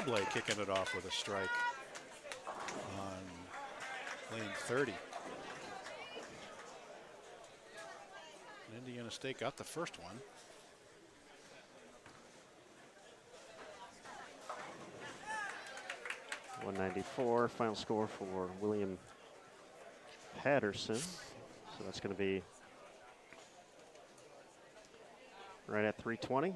Knoblet kicking it off with a strike on lane 30. And Indiana State got the first one. .194 final score for William Patterson. So that's going to be right at 320.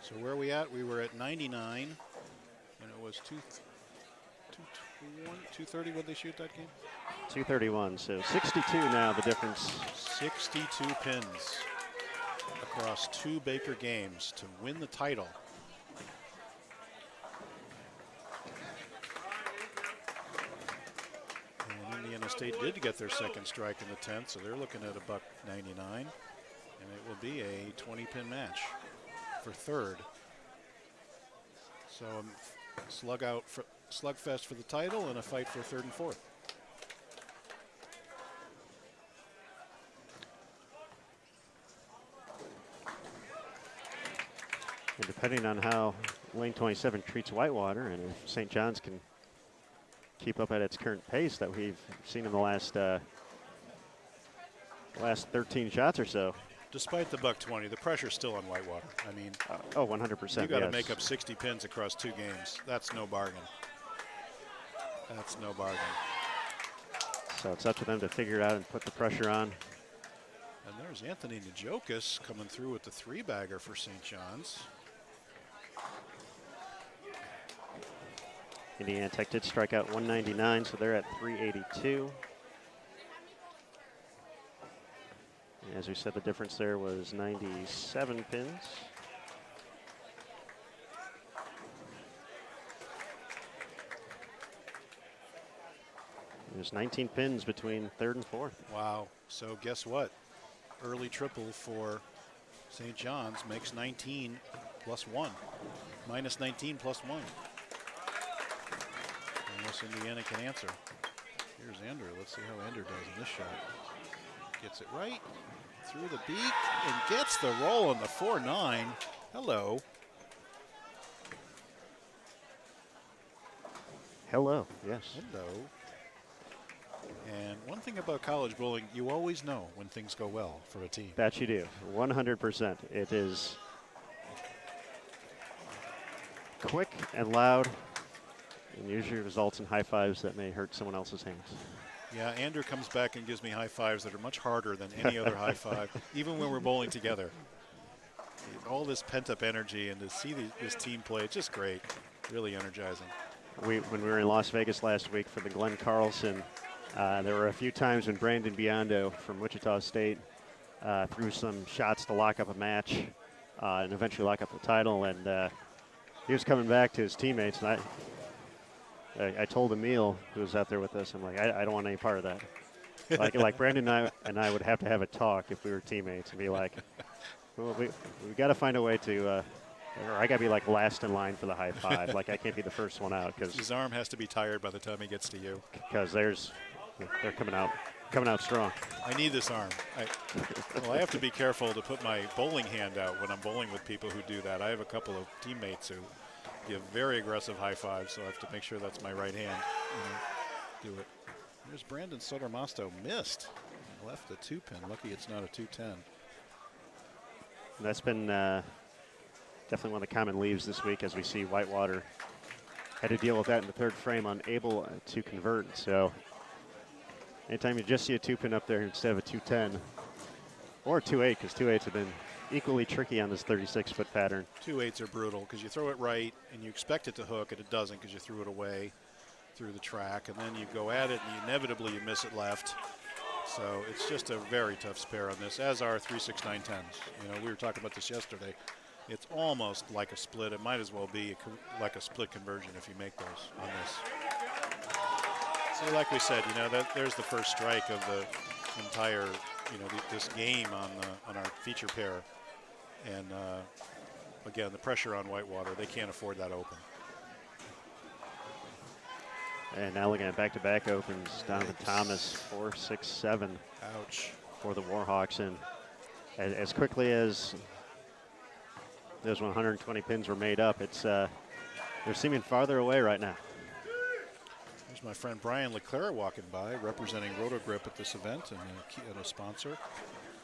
So where are we at? We were at 99, and it was 230. What did they shoot that game? 231. So 62 now. The difference. 62 pins across 2 Baker games to win the title. And Indiana State did get their second strike in the 10th, so they're looking at $1.99, and it will be a 20-pin match for third. So slugfest for the title and a fight for third and fourth. And depending on how lane 27 treats Whitewater, and if St. John's can keep up at its current pace that we've seen in the last 13 shots or so. Despite the $1.20, the pressure's still on Whitewater. I mean, 100%. You got to make up 60 pins across 2 games. That's no bargain. That's no bargain. So it's up to them to figure it out and put the pressure on. And there's Anthony Najokas coming through with the 3-bagger for St. John's. Indiana Tech did strike out 199, so they're at 382. And as we said, the difference there was 97 pins. There's 19 pins between third and fourth. Wow. So guess what? Early triple for St. John's makes 19 plus 1. Minus 19 plus 1. Unless Indiana can answer. Here's Andrew. Let's see how Andrew does in this shot. Gets it right through the beak and gets the roll on the 4-9. Hello. Hello, yes. Hello. And one thing about college bowling, you always know when things go well for a team. That you do, 100%. It is quick and loud, and usually results in high fives that may hurt someone else's hands. Yeah, Andrew comes back and gives me high fives that are much harder than any other high five, even when we're bowling together. All this pent-up energy, and to see this team play, it's just great. Really energizing. When we were in Las Vegas last week for the Glenn Carlson, there were a few times when Brandon Biondo from Wichita State threw some shots to lock up a match and eventually lock up the title, and he was coming back to his teammates, and I told Emil, who was out there with us, I'm like, I don't want any part of that. like Brandon and I would have to have a talk if we were teammates and be like, well, we got to find a way to, or I got to be like last in line for the high five. Like I can't be the first one out because his arm has to be tired by the time he gets to you. Because they're coming out strong. I need this arm. I have to be careful to put my bowling hand out when I'm bowling with people who do that. I have a couple of teammates who give very aggressive high fives, so I have to make sure that's my right hand. Do it. There's Brandon Sotomasto, missed. Left the 2-pin. Lucky it's not a 210. That's been definitely one of the common leaves this week, as we see Whitewater had to deal with that in the third frame, unable to convert. So anytime you just see a 2-pin up there instead of a 210 or a 2-8, because 2-8s have been equally tricky on this 36-foot pattern. 2-8s are brutal because you throw it right and you expect it to hook and it doesn't because you threw it away through the track, and then you go at it and inevitably you miss it left. So it's just a very tough spare on this, as are 3-6-9-10s. You know, we were talking about this yesterday. It's almost like a split. It might as well be like a split conversion if you make those on this. So like we said, you know, there's the first strike of the entire, you know, this game on our feature pair. And again, the pressure on Whitewater, they can't afford that open. And now looking at back-to-back opens, Donovan Thomas, 4-6-7. Ouch. For the Warhawks. And as quickly as those 120 pins were made up. It's they're seeming farther away right now. There's my friend Brian Leclerc walking by, representing Rotogrip at this event and a sponsor.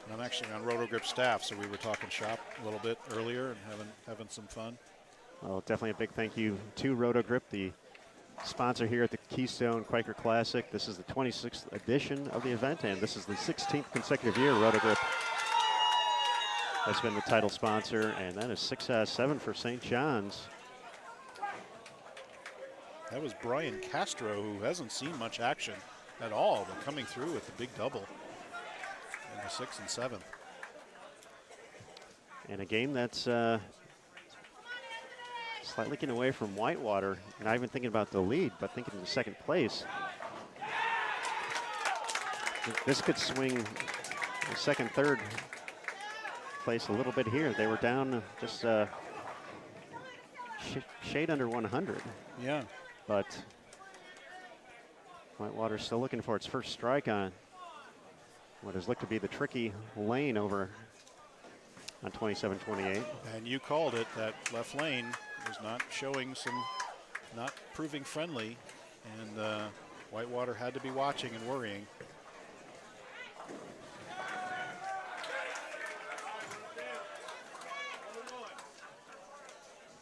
And I'm actually on Rotogrip staff, so we were talking shop a little bit earlier and having some fun. Well, definitely a big thank you to Rotogrip, the sponsor here at the Keystone Quaker Classic. This is the 26th edition of the event, and this is the 16th consecutive year Rotogrip has been the title sponsor, and that is 6 out of 7 for St. John's. That was Brian Castro, who hasn't seen much action at all, but coming through with the big double in the 6th and 7th. And a game that's slightly getting away from Whitewater. Not even thinking about the lead, but thinking in second place. This could swing the second, third place a little bit here. They were down just shade under 100. Yeah. But Whitewater's still looking for its first strike on what has looked to be the tricky lane over on 27-28. And you called it. That left lane was not showing not proving friendly. And Whitewater had to be watching and worrying.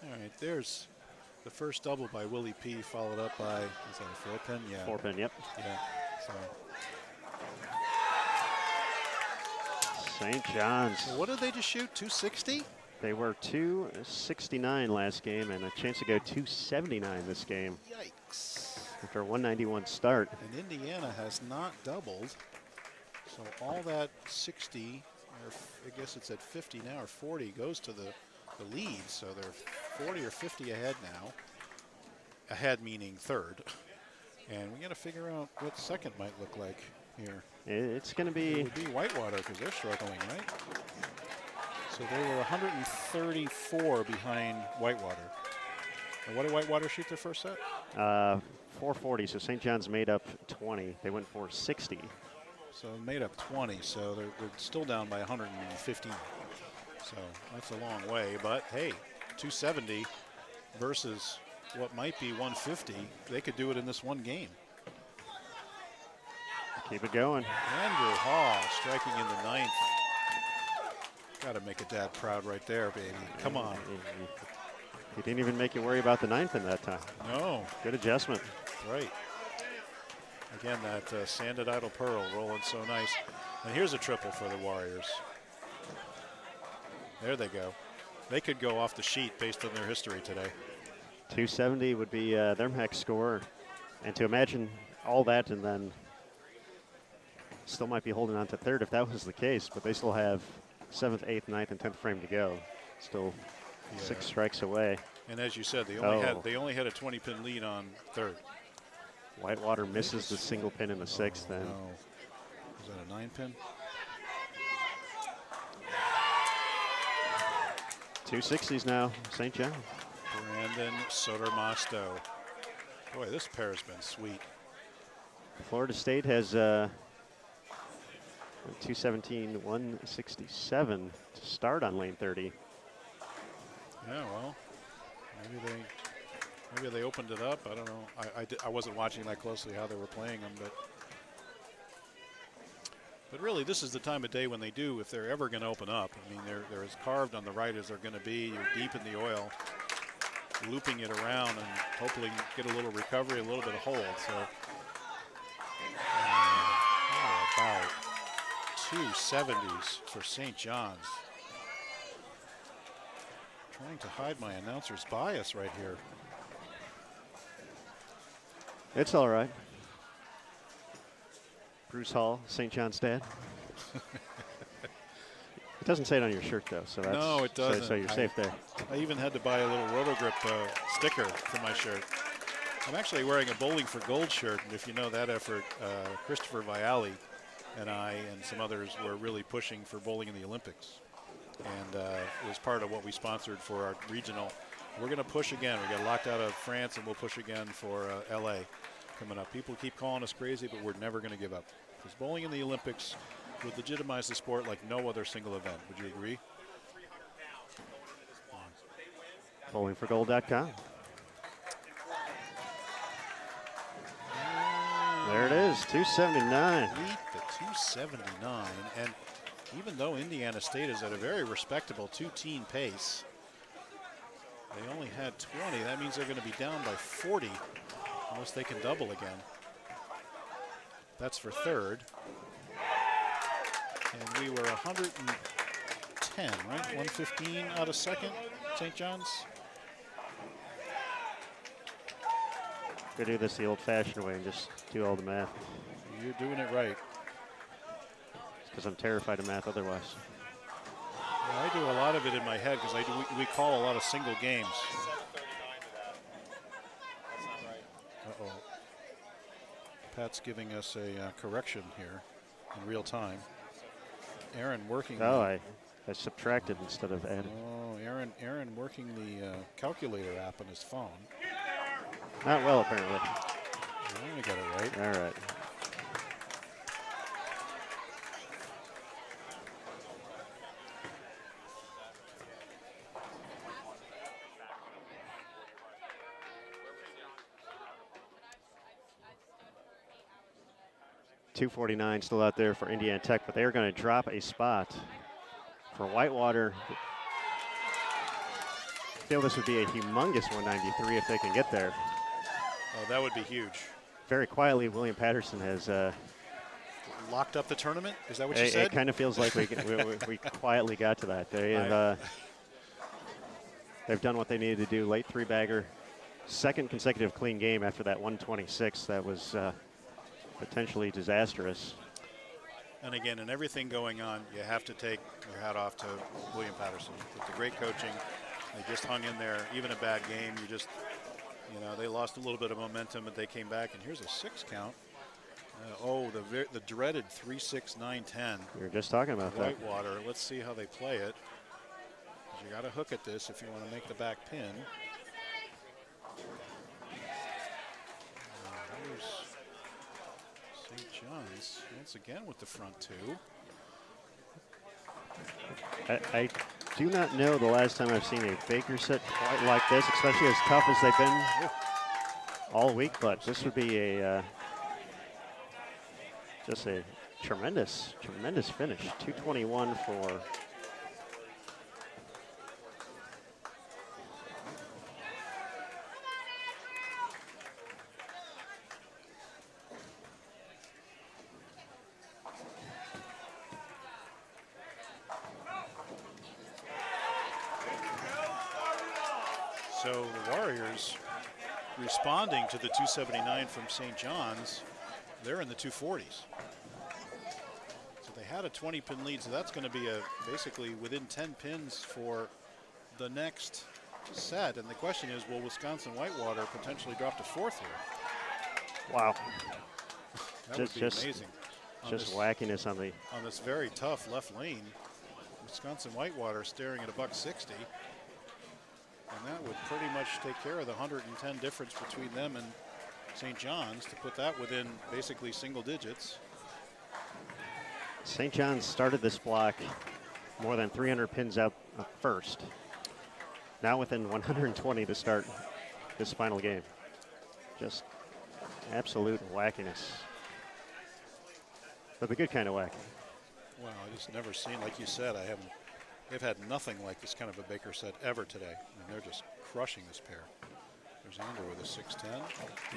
All right, there's the first double by Willie P, followed up by, is that a 4-pin? Yeah. 4-pin, yep. Yeah. So. St. John's. So what did they just shoot? 260? They were 269 last game and a chance to go 279 this game. Yikes. After a 191 start. And Indiana has not doubled. So all that 60, or I guess it's at 50 now, or 40, goes to the lead. So they're 40 or 50 ahead now. Ahead meaning third. And we got to figure out what second might look like here. It's going to be... It would be Whitewater because they're struggling, right? So they were 134 behind Whitewater. And what did Whitewater shoot their first set? 440, so St. John's made up 20. They went 460. So made up 20, so they're still down by 115. So that's a long way, but hey, 270 versus what might be 150. They could do it in this one game. Keep it going. Andrew Hall striking in the 9th. Got to make a dad proud right there, baby. Come on. He didn't even make you worry about the 9th in that time. No. Good adjustment. Right. Again, that sanded idle pearl rolling so nice. And here's a triple for the Warriors. There they go. They could go off the sheet based on their history today. 270 would be their max score. And to imagine all that and then still might be holding on to third if that was the case, but they still have 7th, 8th, 9th, and 10th frame to go. Still 6 strikes away. And as you said, they only had a 20-pin lead on third. Whitewater misses the single pin in the 6th then. No. Is that a 9-pin? 260s now, St. John. Brandon Sodermasto. Boy, this pair has been sweet. Florida State has 217, 167 to start on lane 30. Yeah, well, maybe they opened it up. I don't know. I wasn't watching that closely how they were playing them, but really this is the time of day when they do, if they're ever going to open up. I mean, they're as carved on the right as they're going to be. You're deep in the oil, looping it around and hopefully get a little recovery, a little bit of hold. So about 270s for St. John's. Trying to hide my announcer's bias right here. It's all right. Bruce Hall, St. John's dad. It doesn't say it on your shirt, though, so that's no, it doesn't. So you're safe there. I even had to buy a little Rotogrip sticker for my shirt. I'm actually wearing a Bowling for Gold shirt, and if you know that effort, Christopher Viali and I and some others were really pushing for bowling in the Olympics. And it was part of what we sponsored for our regional. We're going to push again. We got locked out of France, and we'll push again for LA coming up. People keep calling us crazy, but we're never going to give up. Because bowling in the Olympics would legitimize the sport like no other single event. Would you agree? Bowlingforgold.com. There it is, 279. Beat the 279, and even though Indiana State is at a very respectable 2-teen pace, they only had 20. That means they're going to be down by 40 unless they can double again. That's for third. And we were 110, right? 115 out of second, St. John's. Go do this the old-fashioned way and just do all the math. You're doing it right. Because I'm terrified of math otherwise. Well, I do a lot of it in my head because we call a lot of single games. Uh-oh. Pat's giving us a correction here in real time. Aaron working. Oh, I subtracted instead of added. Oh, Aaron working the calculator app on his phone. Not well, apparently. I got it right. All right. .249 still out there for Indiana Tech, but they are going to drop a spot for Whitewater. I feel this would be a humongous 193 if they can get there. Oh, that would be huge. Very quietly, William Patterson has locked up the tournament. Is that what you said? It kind of feels like we quietly got to that. They have they've done what they needed to do. Late three-bagger, second consecutive clean game after that 126. That was potentially disastrous. And again, in everything going on, you have to take your hat off to William Patterson with the great coaching. They just hung in there. Even a bad game, they lost a little bit of momentum, but they came back. And here's a 6 count. The dreaded 3-6-9-10. We were just talking about that. Whitewater. Let's see how they play it. You got to hook at this if you want to make the back pin. Here's St. John's once again with the front two. I do not know the last time I've seen a Baker set quite like this, especially as tough as they've been all week, but this would be just a tremendous finish. 221 for So the Warriors responding to the 279 from St. John's, they're in the 240s. So they had a 20-pin lead, so that's going to be basically within 10 pins for the next set. And the question is, will Wisconsin-Whitewater potentially drop to fourth here? Wow. That would be amazing. Just wackiness on this very tough left lane. Wisconsin-Whitewater staring at $160. And that would pretty much take care of the 110 difference between them and St. John's to put that within basically single digits. St. John's started this block more than 300 pins out first. Now within 120 to start this final game. Just absolute wackiness. But the good kind of wacky. Well, I just never seen, like you said, they've had nothing like this kind of a Baker set ever today. I mean, they're just crushing this pair. There's Andrew with a 610.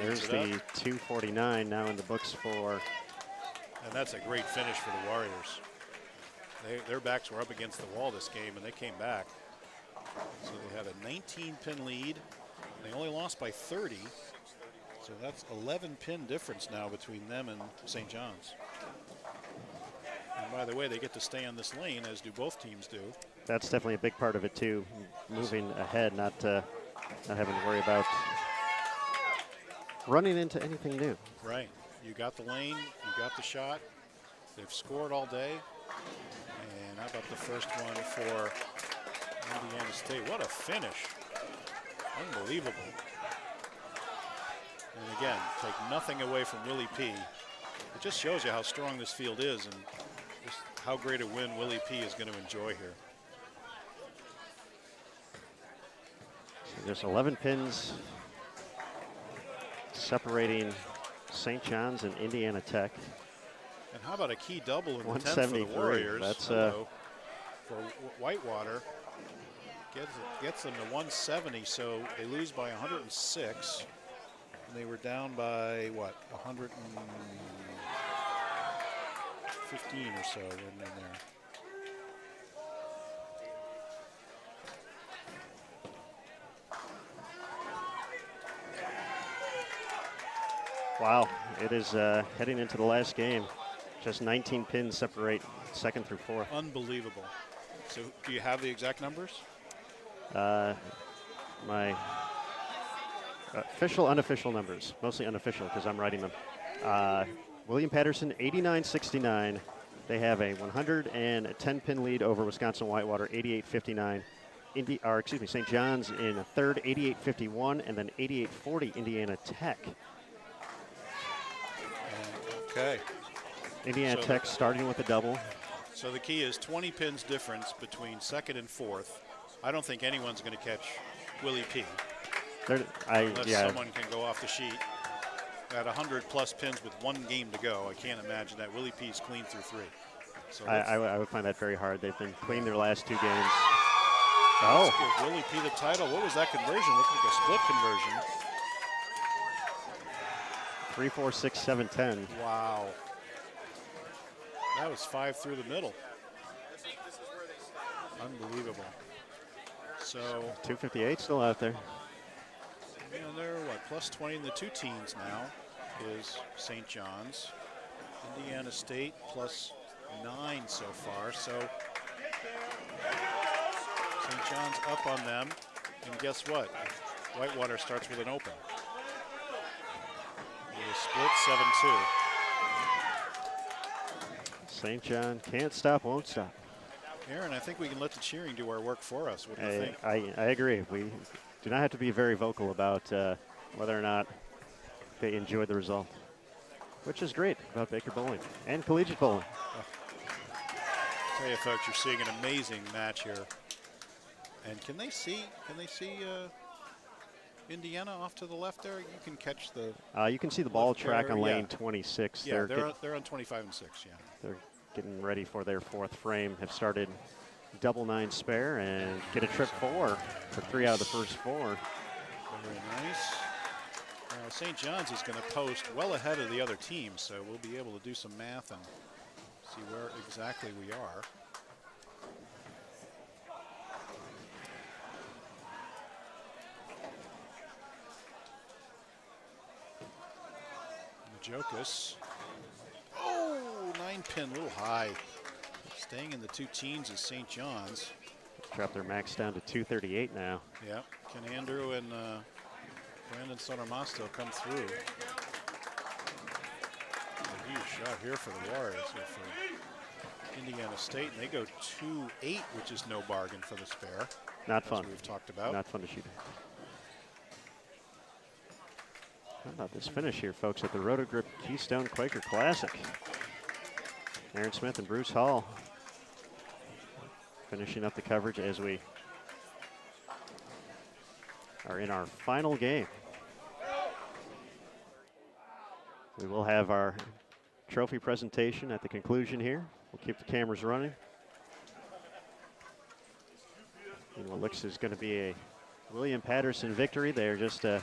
There's the 249 now in the books for. And that's a great finish for the Warriors. Their backs were up against the wall this game, and they came back. So they had a 19-pin lead. They only lost by 30. So that's 11-pin difference now between them and St. John's. And by the way, they get to stay on this lane, as do both teams do. That's definitely a big part of it too. Moving ahead, not having to worry about running into anything new. Right. You got the lane, you got the shot. They've scored all day. And how about the first one for Indiana State? What a finish. Unbelievable. And again, take nothing away from Willie P. It just shows you how strong this field is and just how great a win Willie P is going to enjoy here. There's 11 pins separating St. John's and Indiana Tech. And how about a key double in the 10th for the 173. Warriors? That's for Whitewater. Gets them to 170, so they lose by 106. And they were down by, what, 115 or so in there. Wow, it is heading into the last game. Just 19 pins separate second through fourth. Unbelievable. So do you have the exact numbers? My official, unofficial numbers, mostly unofficial because I'm writing them. William Patterson, 89-69. They have a 110 pin lead over Wisconsin Whitewater, 88-59. St. John's in a third, 88-51, and then 88-40 Indiana Tech. Okay. Indiana Tech starting with a double. So the key is 20 pins difference between second and fourth. I don't think anyone's going to catch Willie P. Unless someone can go off the sheet. At 100-plus pins with one game to go, I can't imagine that. Willie P's clean through three. So I would find that very hard. They've been clean their last two games. Let's give Willie P the title. What was that conversion? Looked like a split conversion. 3, 4, 6, 7, 10. Wow. That was 5 through the middle. Unbelievable. So 258 still out there. And they're what, plus 20 in the two teams now is St. John's. Indiana State plus 9 so far. So St. John's up on them. And guess what? Whitewater starts with an open. With a split 7-2. St. John can't stop, won't stop. Aaron, I think we can let the cheering do our work for us. What do you think? I agree. We do not have to be very vocal about whether or not they enjoyed the result, which is great about Baker bowling and collegiate bowling. I tell you, folks, you're seeing an amazing match here. And can they see Indiana off to the left there? You can catch the. You can see the ball track on lane 26. Yeah, they're on 25 and 6. Yeah. They're getting ready for their fourth frame. Have started double 9 spare and get a trip 4 for 3 out of the first 4. Very nice. Now St. John's is going to post well ahead of the other team, so we'll be able to do some math and see where exactly we are. Jokus. Oh, 9-pin, a little high. Staying in the two teens is St. John's. Drop their max down to 238 now. Yep. Can Andrew and Brandon Sotomasto come through? A huge shot here for the Warriors, for Indiana State. And they go 2-8, which is no bargain for the spare. Not fun. As we've talked about. Not fun to shoot. How about this finish here, folks, at the Rotogrip Keystone Quaker Classic? Aaron Smith and Bruce Hall finishing up the coverage as we are in our final game. We will have our trophy presentation at the conclusion here. We'll keep the cameras running. And what looks is going to be a William Patterson victory. They're just a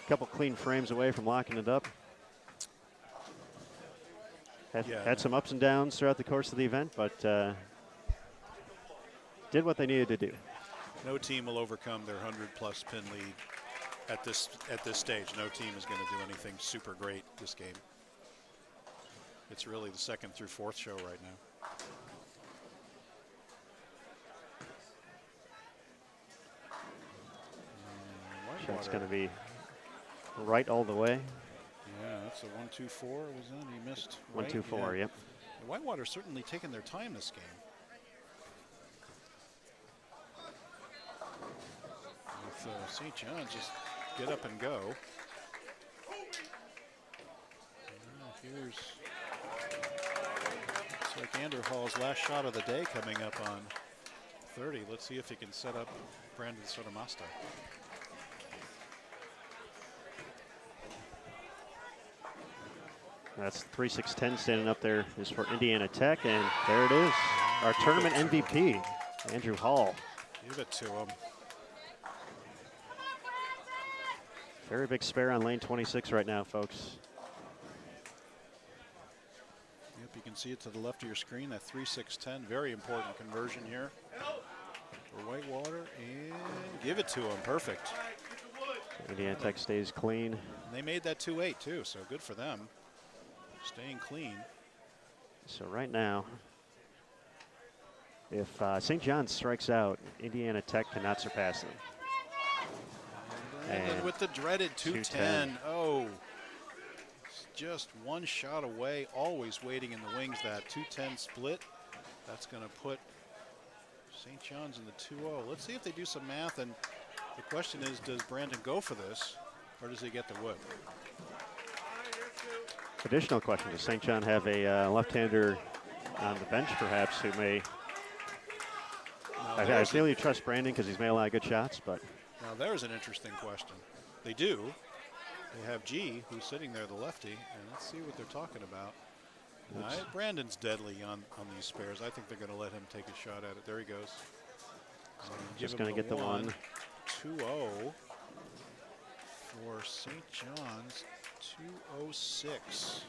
couple clean frames away from locking it up. Had some ups and downs throughout the course of the event, but did what they needed to do. No team will overcome their 100-plus pin lead at this stage. No team is going to do anything super great this game. It's really the second through fourth show right now. Shot's going to be right all the way. Yeah, that's a 1-2-4. Was that he missed? 1-2-4. Yep. The Whitewater's certainly taken their time this game. With St. John, just get up and go. Here's looks like Andrew Hall's last shot of the day coming up on 30. Let's see if he can set up Brandon Sotomasto. That's 3-6-10 standing up there is for Indiana Tech, and there it is. Our tournament MVP, Andrew Hall. Give it to him. Very big spare on lane 26 right now, folks. Yep, you can see it to the left of your screen, that 3-6-10. Very important conversion here for Whitewater, and give it to him. Perfect. Indiana Tech stays clean. And they made that 2-8 too, so good for them. Staying clean. So right now, if St. John's strikes out, Indiana Tech cannot surpass them. And with the dreaded 210. Oh, it's just one shot away, always waiting in the wings. That 210 split, that's going to put St. John's in the 2-0. Let's see if they do some math. And the question is, does Brandon go for this, or does he get the wood? Additional question, does St. John have a left-hander on the bench, perhaps, who may... I feel you trust Brandon because he's made a lot of good shots, but... Now there's an interesting question. They do. They have G, who's sitting there, the lefty, and let's see what they're talking about. Brandon's deadly on these spares. I think they're going to let him take a shot at it. There he goes. Just going to get the one. 2-0 for St. John's. 2:06.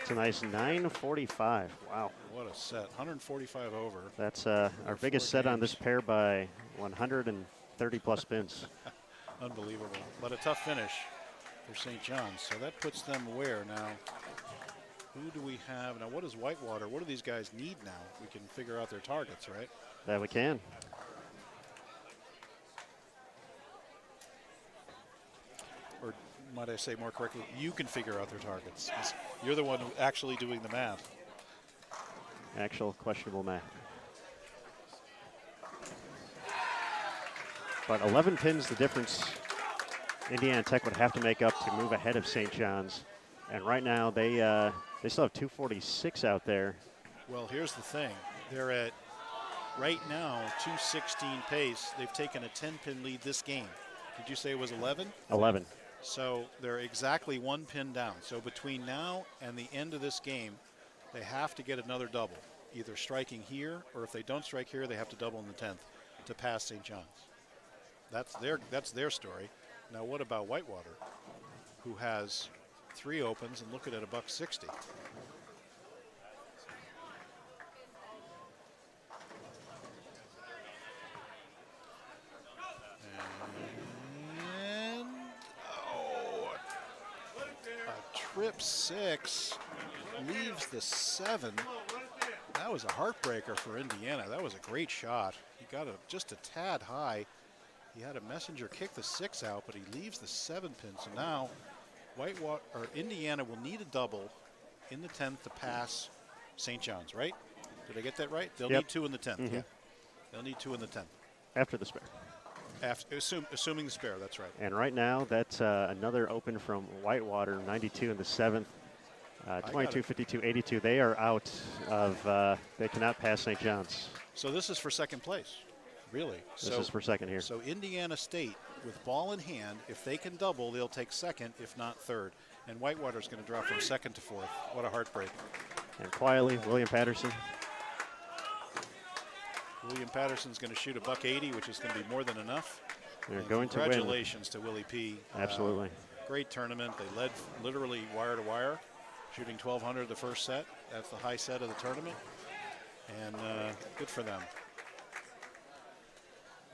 It's a nice 9:45. Wow. What a set. 145 over. That's our biggest set on this pair by 130 plus spins. Unbelievable. But a tough finish for St. John's. So that puts them where now? Who do we have? Now, what is Whitewater? What do these guys need now? We can figure out their targets, right? That we can. Or might I say more correctly, you can figure out their targets. You're the one actually doing the math. Actual questionable math. But 11 pins the difference Indiana Tech would have to make up to move ahead of St. John's. And right now they still have 246 out there. Well, here's the thing. They're at, right now, 216 pace. They've taken a 10-pin lead this game. Did you say it was 11? 11. So they're exactly one pin down. So between now and the end of this game, they have to get another double, either striking here, or if they don't strike here, they have to double in the 10th to pass St. John's. That's their story. Now what about Whitewater, who has 3 opens and looking at $1.60? And a trip 6 leaves the 7. That was a heartbreaker for Indiana. That was a great shot. He got just a tad high. He had a messenger kick the 6 out, but he leaves the 7 pin. So now Indiana will need a double in the 10th to pass St. John's, right? Did I get that right? They'll need 2 in the 10th. Yeah. They'll need 2 in the 10th. After the spare. Assuming the spare, that's right. And right now, that's another open from Whitewater, 92 in the 7th. 22, 52, 82. They are out of, they cannot pass St. John's. So this is for second place, really. This is for second here. So Indiana State, with ball in hand, if they can double, they'll take second, if not third. And Whitewater's going to drop from second to fourth. What a heartbreak. And quietly, William Patterson's going to shoot $1.80, which is going to be more than enough. They're going to win. Congratulations to Willie P. Absolutely. Great tournament. They led literally wire to wire, shooting 1,200 the first set. That's the high set of the tournament. And good for them.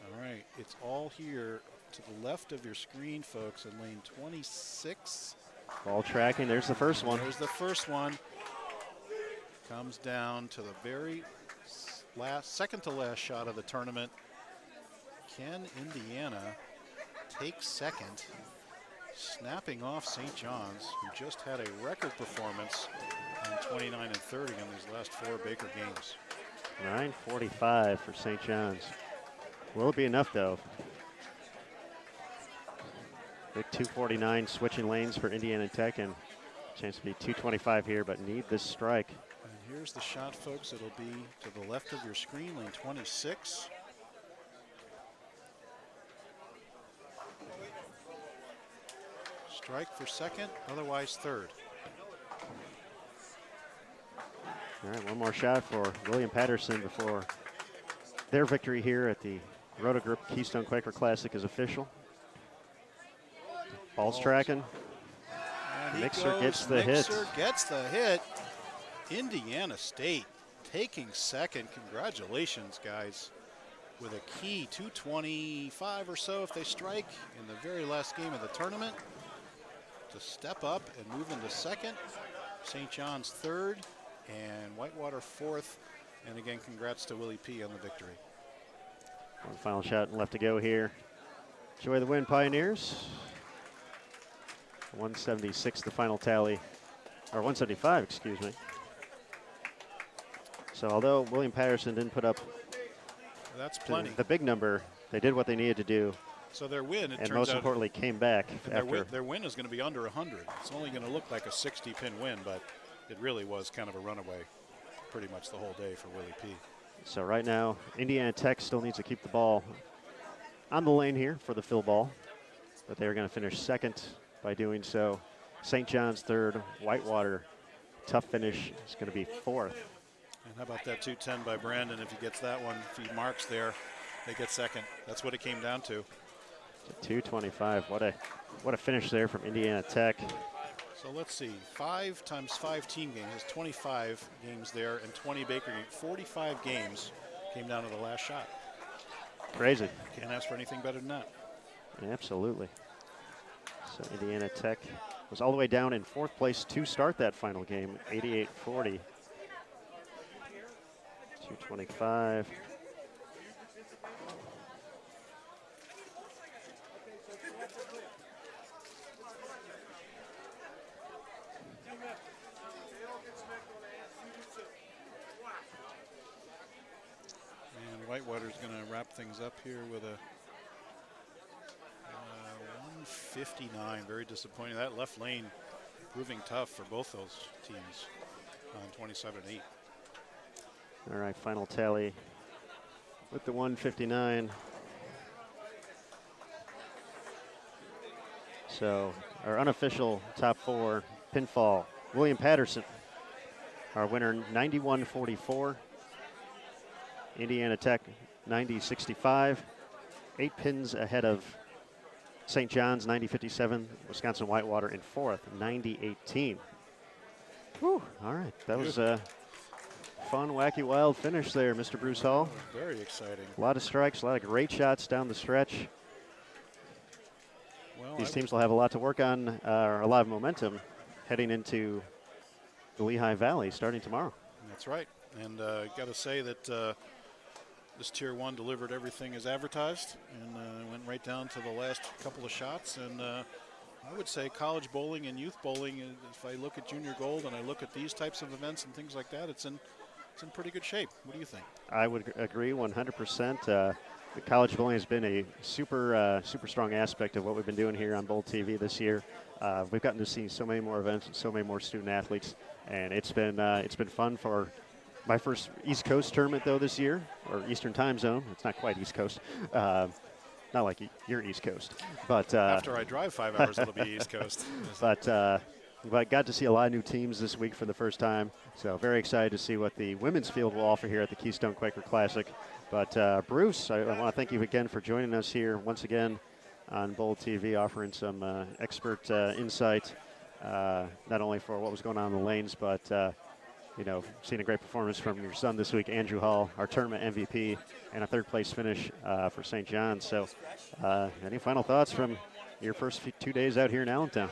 All right, it's all here to the left of your screen, folks, in lane 26. Ball tracking, there's the first one. There's the first one. Comes down to the very second to last shot of the tournament. Can Indiana take second, snapping off St. John's, who just had a record performance in 29 and 30 in these last 4 Baker games. 9:45 for St. John's. Will it be enough, though? Big 249 switching lanes for Indiana Tech, and chance to be 225 here, but need this strike. And here's the shot, folks. It'll be to the left of your screen, lane 26. Strike for second, otherwise third. All right, one more shot for William Patterson before their victory here at the Roto Group Keystone Quaker Classic is official. Ball's tracking. And Mixer gets the hit. Mixer gets the hit. Indiana State taking second. Congratulations, guys. With a key 225 or so if they strike in the very last game of the tournament to step up and move into second. St. John's third and Whitewater fourth. And again, congrats to Willie P on the victory. One final shot left to go here. Enjoy the win, Pioneers. 176 the final tally, or 175, excuse me. So although William Patterson didn't put up that's plenty. The big number, they did what they needed to do. So their win, it and turns most out, importantly, came back after. Their win is going to be under 100. It's only going to look like a 60-pin win, but it really was kind of a runaway pretty much the whole day for Willie P. So right now, Indiana Tech still needs to keep the ball on the lane here for the fill ball, but they're going to finish second by doing so. St. John's third, Whitewater, tough finish, is going to be fourth. And how about that 210 by Brandon? If he gets that one, if he marks there, they get second. That's what it came down to. 225. What a finish there from Indiana Tech. So let's see. 5 times 5 team games is 25 games there, and 20 Baker games. 45 games came down to the last shot. Crazy. Can't ask for anything better than that. Absolutely. So Indiana Tech was all the way down in fourth place to start that final game, 88-40. 225. And Whitewater's going to wrap things up here with a 159. Very disappointing. That left lane proving tough for both those teams on 27-8. All right, final tally with the 159. So our unofficial top four pinfall, William Patterson, our winner 91-44. Indiana Tech 90-65. 8 pins ahead of St. John's 90-57. Wisconsin Whitewater in fourth 90-18. Whew, all right, that was a fun, wacky, wild finish there, Mr. Bruce Hall. Very exciting. A lot of strikes, a lot of great shots down the stretch. Well, these teams will have a lot to work on, a lot of momentum heading into the Lehigh Valley starting tomorrow. That's right. And got to say that this Tier 1 delivered everything as advertised and went right down to the last couple of shots. And I would say college bowling and youth bowling, if I look at Junior Gold and I look at these types of events and things like that, it's in pretty good shape. What do you think? I would agree 100%. The college bowling has been a super strong aspect of what we've been doing here on Bowl TV this year. We've gotten to see so many more events and so many more student athletes, and it's been fun for my first East Coast tournament though this year, or Eastern Time Zone. It's not quite East Coast, not like you're East Coast, but after I drive 5 hours, it'll be East Coast. But got to see a lot of new teams this week for the first time. So very excited to see what the women's field will offer here at the Keystone Quaker Classic. But Bruce, I want to thank you again for joining us here once again on Bowl TV, offering some expert insight, not only for what was going on in the lanes, but seeing a great performance from your son this week, Andrew Hall, our tournament MVP, and a third place finish for St. John's. So any final thoughts from your first 2 days out here in Allentown?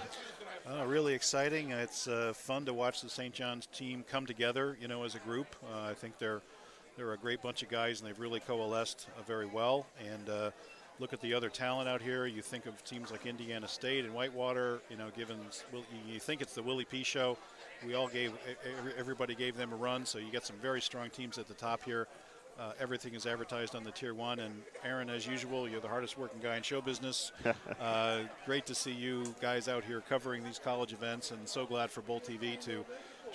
Really exciting. It's fun to watch the St. John's team come together, as a group. I think they're a great bunch of guys, and they've really coalesced very well. And look at the other talent out here. You think of teams like Indiana State and Whitewater. You think it's the Willie P show. Everybody gave them a run, so you get some very strong teams at the top here. Everything is advertised on the Tier 1. And Aaron, as usual, you're the hardest working guy in show business. Great to see you guys out here covering these college events, and so glad for Bowl TV to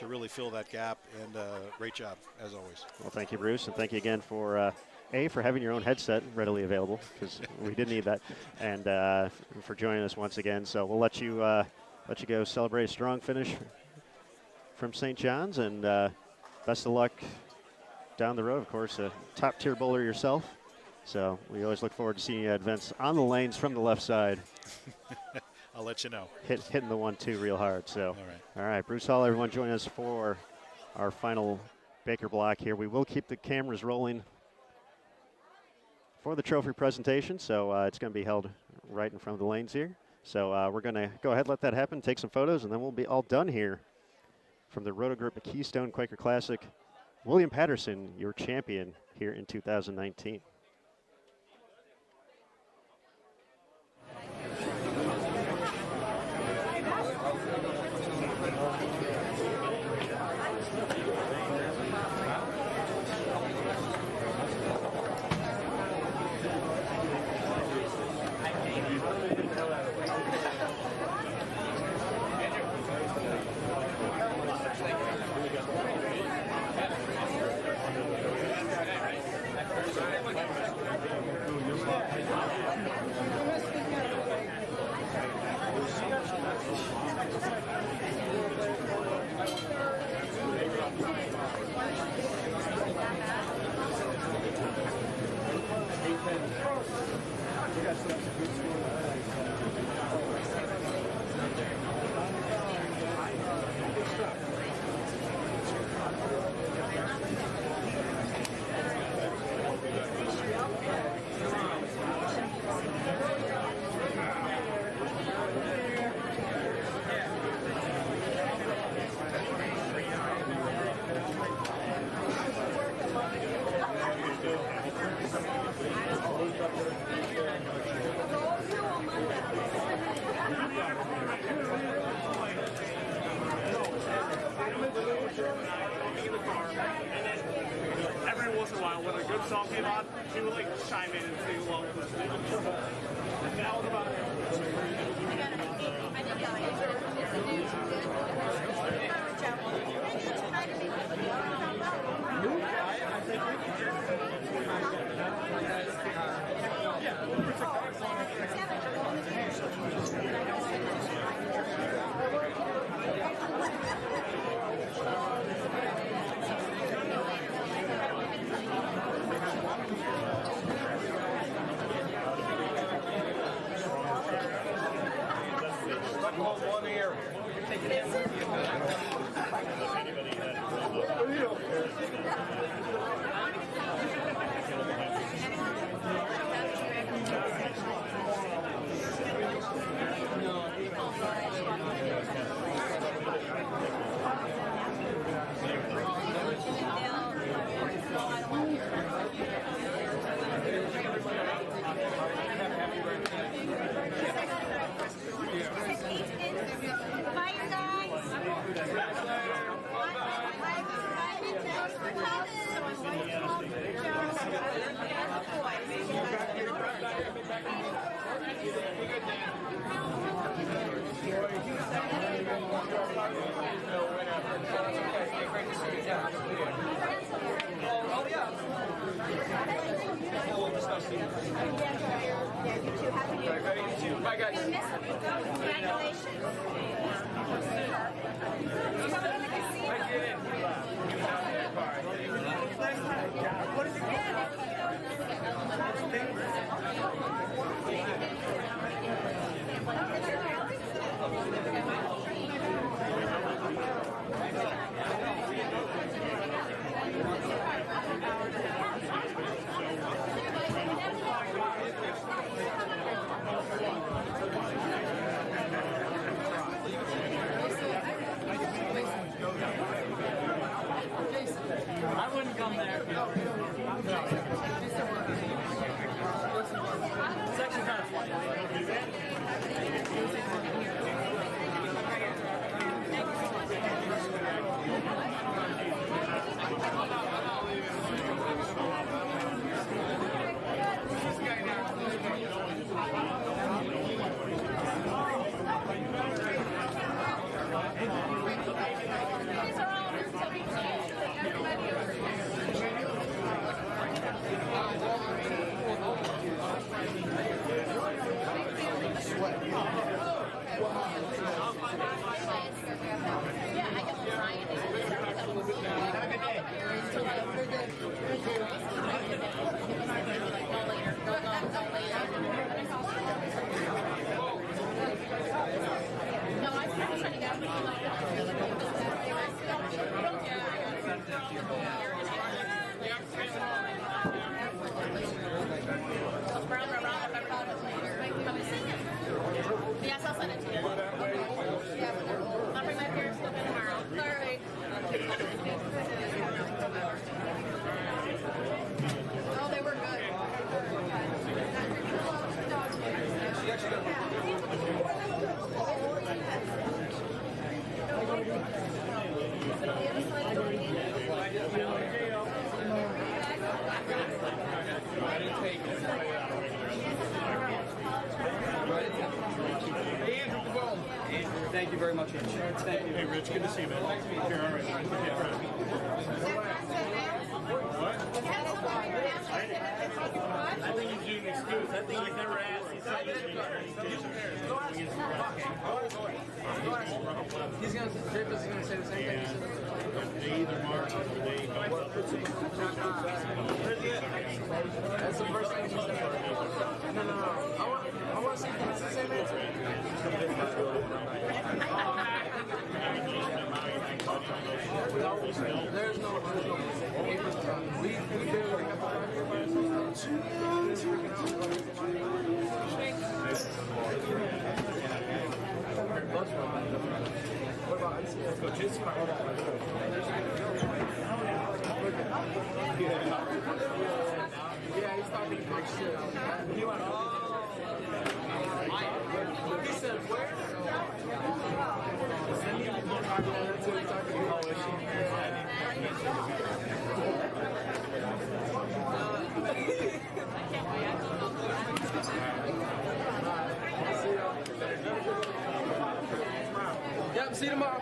really fill that gap. And great job, as always. Well, thank you, Bruce, and thank you again for A, for having your own headset readily available, because we did need that, and for joining us once again. So we'll let you go celebrate a strong finish from St. John's, and best of luck down the road. Of course, a top-tier bowler yourself, so we always look forward to seeing you at events on the lanes from the left side. I'll let you know. Hitting the 1-2 real hard. So, all right, Bruce Hall, everyone join us for our final Baker block here. We will keep the cameras rolling for the trophy presentation, so it's going to be held right in front of the lanes here. So we're going to go ahead, let that happen, take some photos, and then we'll be all done here from the Roto Group Keystone Quaker Classic. William Patterson, your champion here in 2019. Every once in a while, when a good song came on, he would like chime in and sing along with us. That was about Bye, guys. Congratulations. Thank you very much, Rich. Thank you. Hey, Rich, good to see you, man. You're all right. I think he's using an excuse. I think he's never asked. He's not using an excuse. He's going to say the same thing. They either march or they go. That's the first thing he said. No. I want to see if it's the same answer. There's no we barely have what about yeah, he's talking big shit. He went, oh. He said, where? That's what he's talking about. Yep, see you tomorrow.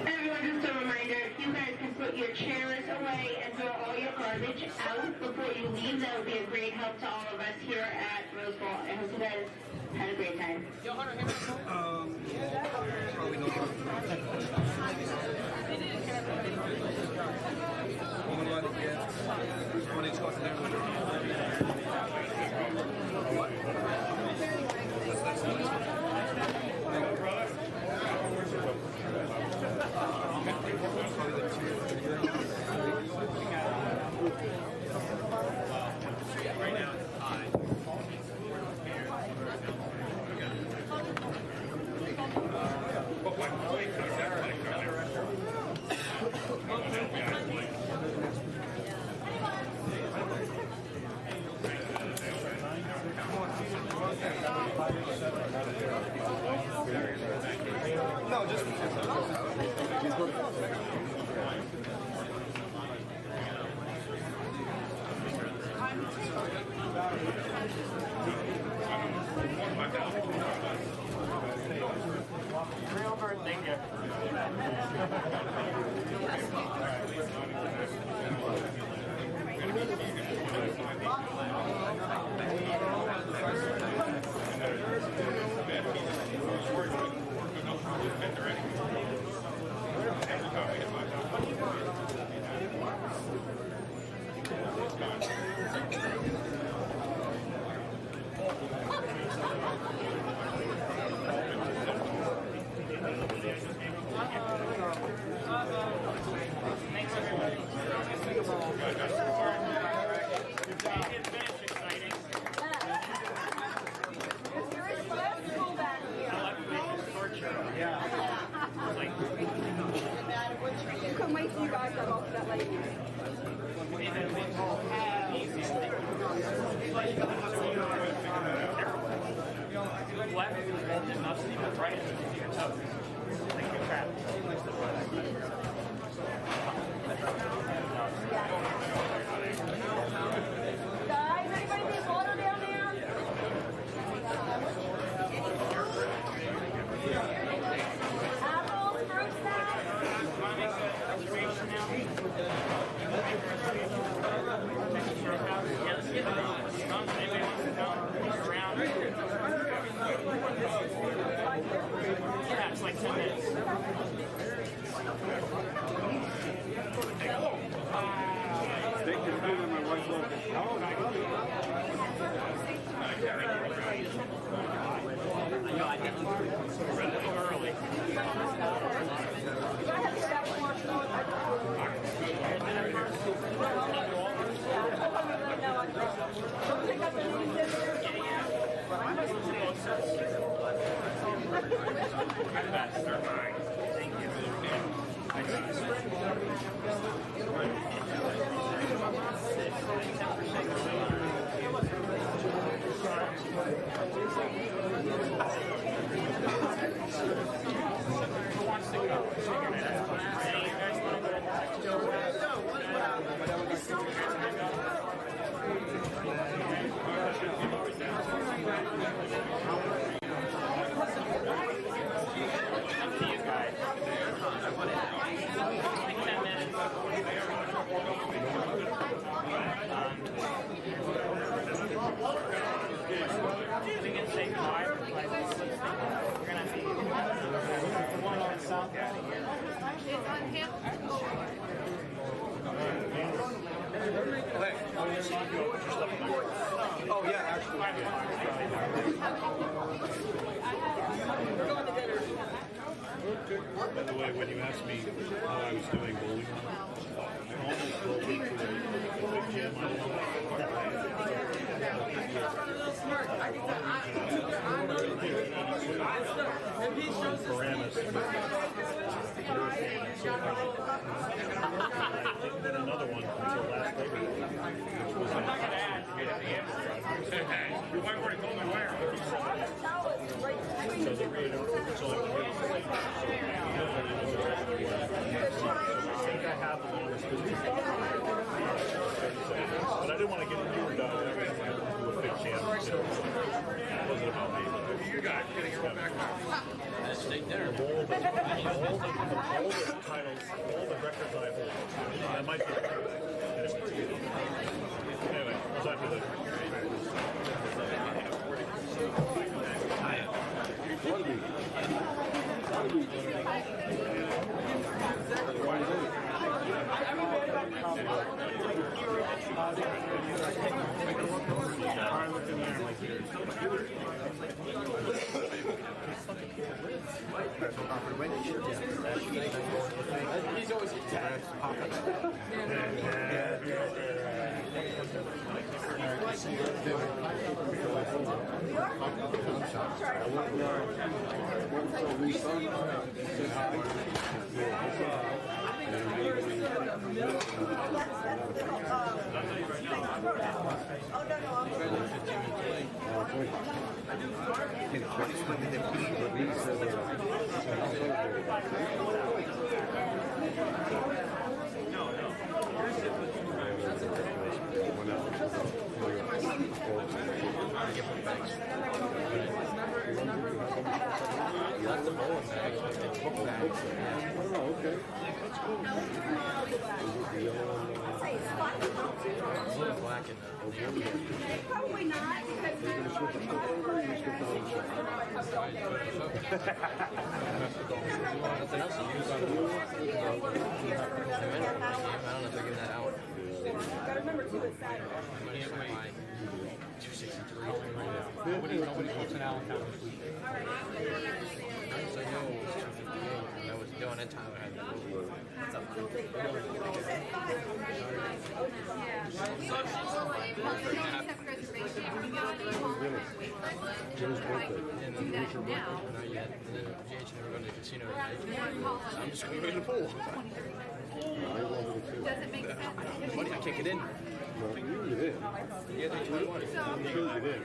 Everyone, just a reminder, if you guys can put your chairs away and throw all your garbage out before you leave, that would be a great help to all of us here at Rose Bowl. I hope you guys had a great time. Probably no problem. Woman like a gift. When it's got to do with what? No, just Thank you. Couldn't wait till you guys got off that late. Left and not sleep right. Like you're trapped. Guys, anybody need water down there? Apples, fruit salad? Yeah, it's like 10 minutes. I Oh yeah, actually. By the way, when you asked me how I was doing bowling, I almost rolled into a big jam. Paramus. I didn't get another one until last week, which was so the reader, so I think I have the longest business. But I didn't want to get moved out of everything to a big jam. It wasn't about me. You guys getting your own back now. Steak dinner. All the titles, all the records I hold. That might be anyway, it's after this. He's always Probably not, gotta remember too, it's Saturday. Nobody wants an Allen County. That was doing it. Tyler had not yet. And then GH never going to the casino. I'm just going to go to the pool. Does it make sense? Money, I can't get in. Yeah, they 21. I'm sure you did.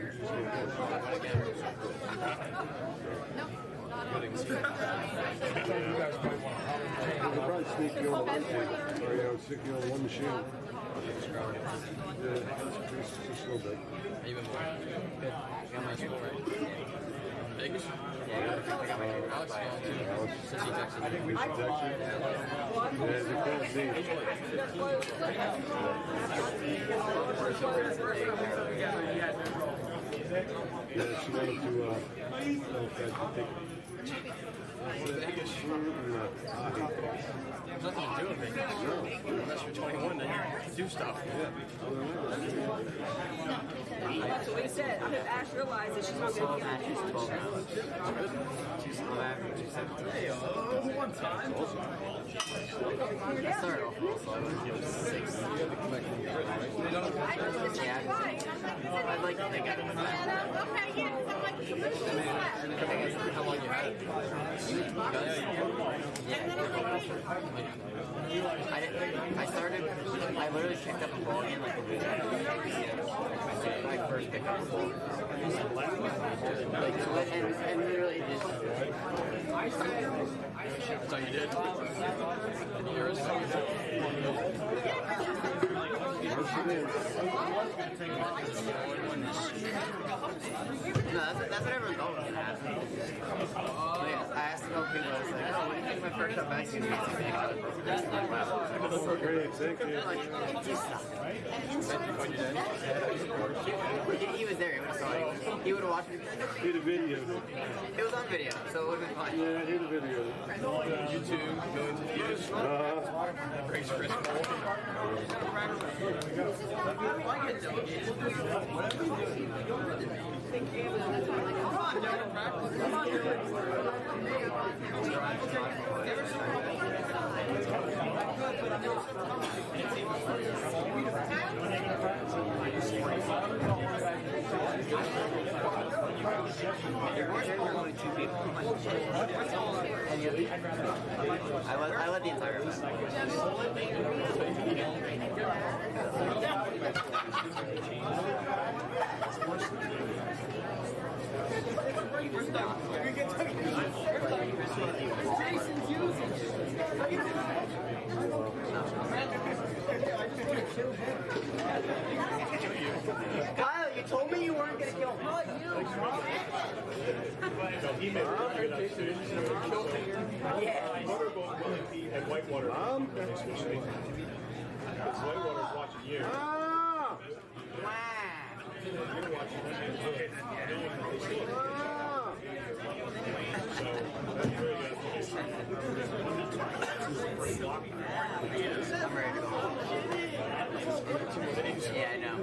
They'll probably sneak you on one thing, or stick you on one machine. Yeah, just a little bit. Even more. Good. Got my school right. Vegas? Alex Gall, too. Since he texted me. I think we should text you. Yeah, they can't see. Yeah, she wanted to know if I could take it. Vegas? There's nothing to do in Vegas. No. Unless you're 21, then you can do stuff. That's what he said. I hope Ash realizes she's not going to get it. She's 11, she's 17. One time. I started off also, I was 6. I like to think I don't know. Okay, yeah, because I'm like, How long you had it? Yeah. I literally picked up a ball game like a week after my first pickup a ball. And literally just. That's all you did? Yours? No, that's what everyone's always been asking. I asked a couple people, I was like, oh, what do you think my first shot back is going to be? Great, thank you. He was there, he would have saw it. He would have watched it. Hit a video. It was on video, so it would have been fine. Yeah, hit a video. YouTube, going to views. Grace Chris Cole. Only two people. I led the entire event. Kyle, you told me you weren't going to kill me. He made a Motorboat and Whitewater. They switched things. Whitewater's watching you. You're watching them. So, that's very good. I'm ready to go. Yeah, I know.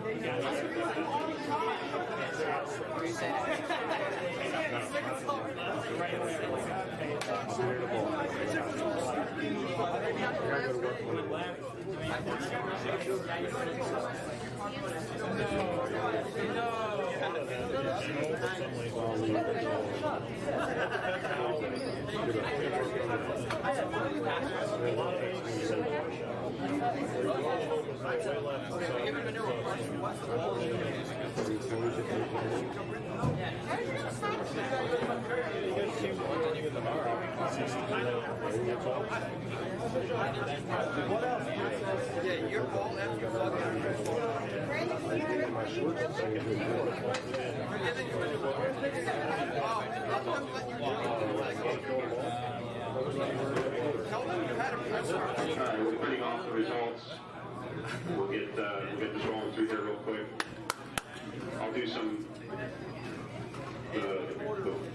Yeah, your ball after you walk out. Alright, we're printing off the results. We'll get this rolling through here real quick. I'll do some.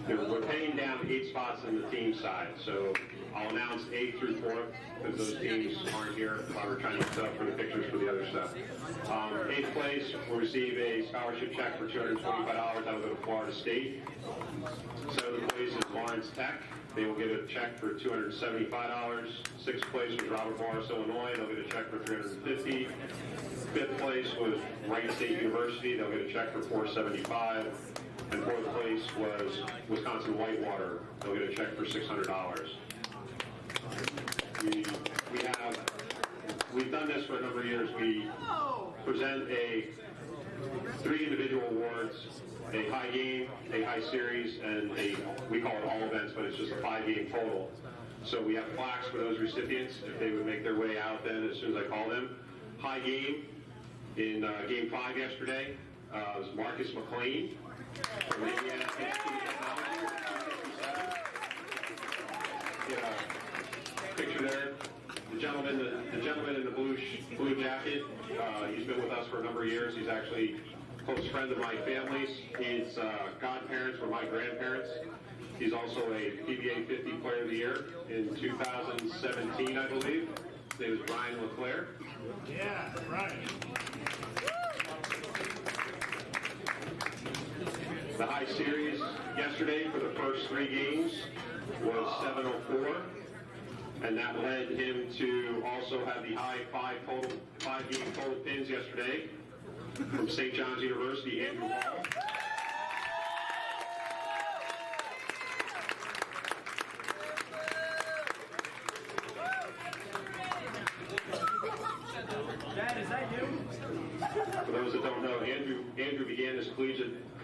We're paying down 8 spots on the team side, so I'll announce 8 through 4th because those teams aren't here while we're trying to get up for the pictures for the other stuff. 8th place will receive a scholarship check for $225. That will go to Florida State. 7th place is Lawrence Tech. They will get a check for $275. 6th place was Robert Morris, Illinois. They'll get a check for $350. 5th place was Wright State University. They'll get a check for $475. And 4th place was Wisconsin Whitewater. They'll get a check for $600. We've done this for a number of years. We present 3 individual awards, a high game, a high series, and we call it all events, but it's just a 5-game total. So we have plaques for those recipients if they would make their way out then as soon as I call them. High game in game 5 yesterday was Marcus McLean from Indiana State Technology. Get a picture there. The gentleman in the blue jacket, he's been with us for a number of years. He's actually a close friend of my family's. His godparents were my grandparents. He's also a PBA 50 Player of the Year in 2017, I believe. His name is Brian LeClaire. Yeah, right. The high series yesterday for the first 3 games was 704, and that led him to also have the high 5-game total pins yesterday from St. John's University, Andrew Hall.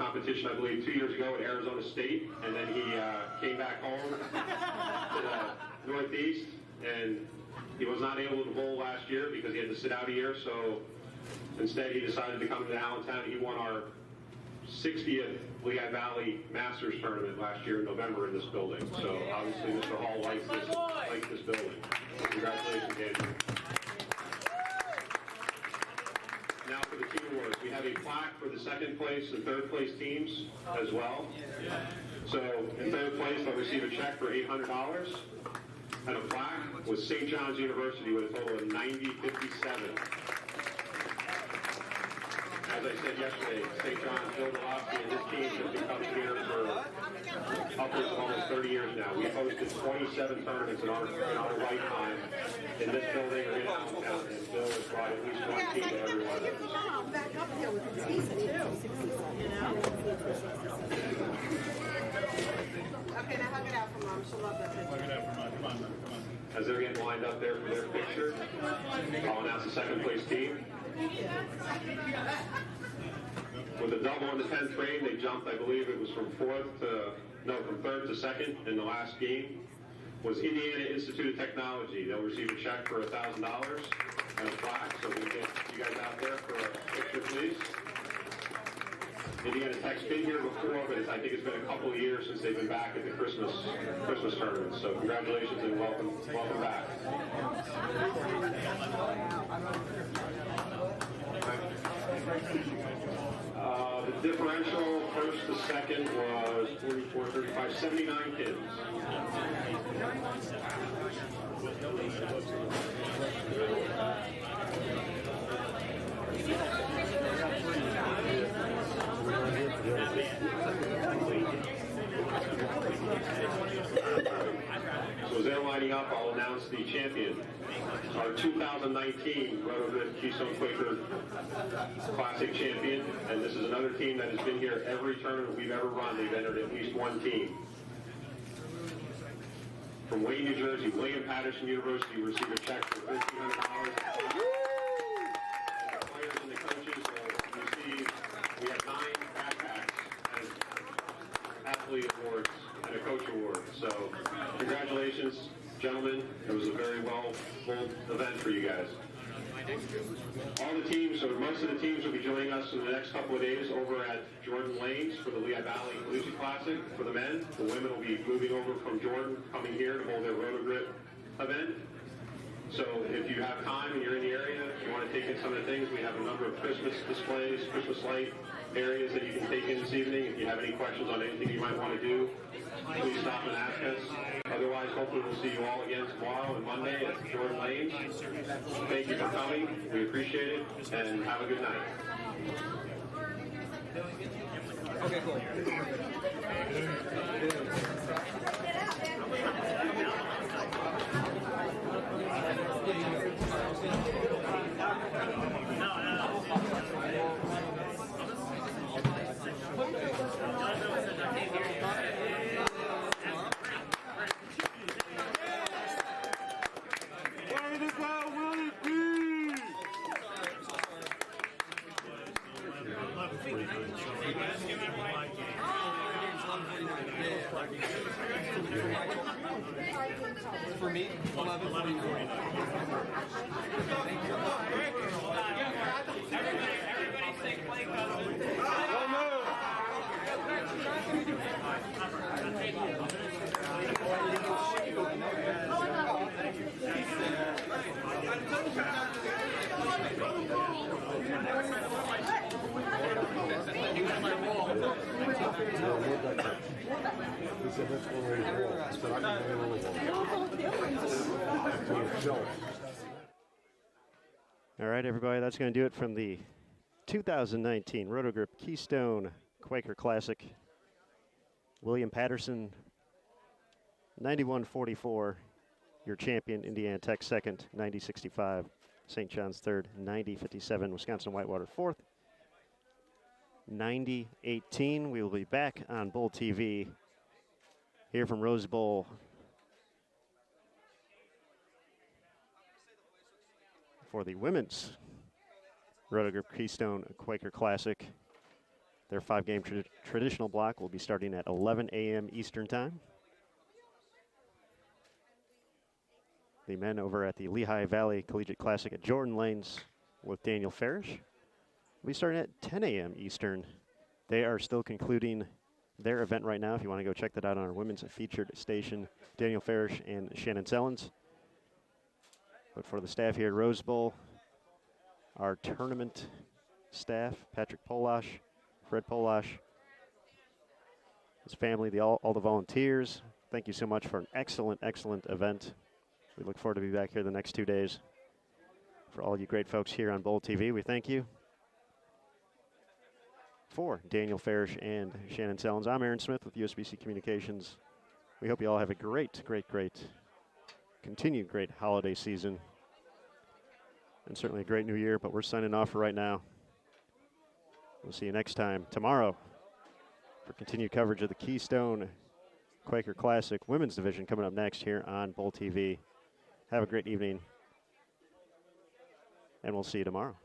competition, I believe, 2 years ago at Arizona State, and then he came back home to the Northeast, and he was not able to bowl last year because he had to sit out a year, so instead he decided to come to Allentown. He won our 60th Lehigh Valley Masters tournament last year in November in this building. So obviously Mr. Hall likes this building. So congratulations, Andrew. Now for the team awards. We have a plaque for the second place and third place teams as well. So in third place, they'll receive a check for $800 and a plaque with St. John's University with a total of 9057. As I said yesterday, St. John's, Bill Delosky and his team have been coming here for upwards of almost 30 years now. We've hosted 27 tournaments in our lifetime in this building or in Allentown, and Bill has brought at least one team to every one of them. Back up here with the team too. Okay, now hug it out for Mom. She'll love that picture. Hug it out for Mom. Come on. As they're getting lined up there for their picture, I'll announce the second place team. With a double in the 10th frame, they jumped, I believe it was from third to second in the last game, was Indiana Institute of Technology. They'll receive a check for $1,000 and a plaque, so we can get you guys out there for a picture, please. Indiana Tech's been here before, but I think it's been a couple of years since they've been back at the Christmas tournament. So congratulations and welcome back. The differential first to second was 44, 35, 79 kids. So as they're lining up, I'll announce the champion. Our 2019 Roto-Grid Keystone Quaker Classic champion, and this is another team that has been here every tournament we've ever run. They've entered at least one team. From Wayne, New Jersey, William Patterson University will receive a check for $1,500. And the players and the coaches will receive, we have 9 backpacks and athlete awards and a coach award. So congratulations, gentlemen. It was a very full event for you guys. All the teams, or most of the teams, will be joining us in the next couple of days over at Jordan Lanes for the Lehigh Valley Collegiate Classic for the men. The women will be moving over from Jordan, coming here to hold their Roto-Grid event. So if you have time and you're in the area, if you want to take in some of the things, we have a number of Christmas displays, Christmas light areas that you can take in this evening. If you have any questions on anything you might want to do, please stop and ask us. Otherwise, hopefully we'll see you all again tomorrow and Monday at Jordan Lanes. Thank you for coming. We appreciate it, and have a good night. Okay, cool. For me, 11:49. All right, everybody, that's going to do it from the 2019 Roto-Grip Keystone Quaker Classic. William Patterson, 91-44. Your champion, Indiana Tech second, 90-65. St. John's third, 90-57. Wisconsin Whitewater fourth, 90-18. We will be back on Bowl TV here from Rose Bowl for the women's Roto-Grip Keystone Quaker Classic. Their 5-game traditional block will be starting at 11 a.m. Eastern Time. The men over at the Lehigh Valley Collegiate Classic at Jordan Lanes with Daniel Farish will be starting at 10 a.m. Eastern. They are still concluding their event right now. If you want to go check that out on our women's featured station, Daniel Farish and Shannon Sellens. But for the staff here at Rose Bowl, our tournament staff, Patrick Polash, Fred Polash, his family, all the volunteers, thank you so much for an excellent, excellent event. We look forward to be back here the next 2 days. For all you great folks here on Bowl TV, we thank you. For Daniel Farish and Shannon Sellens, I'm Aaron Smith with USBC Communications. We hope you all have a great, continued great holiday season. And certainly a great new year, but we're signing off for right now. We'll see you next time tomorrow for continued coverage of the Keystone Quaker Classic Women's Division coming up next here on Bowl TV. Have a great evening, and we'll see you tomorrow.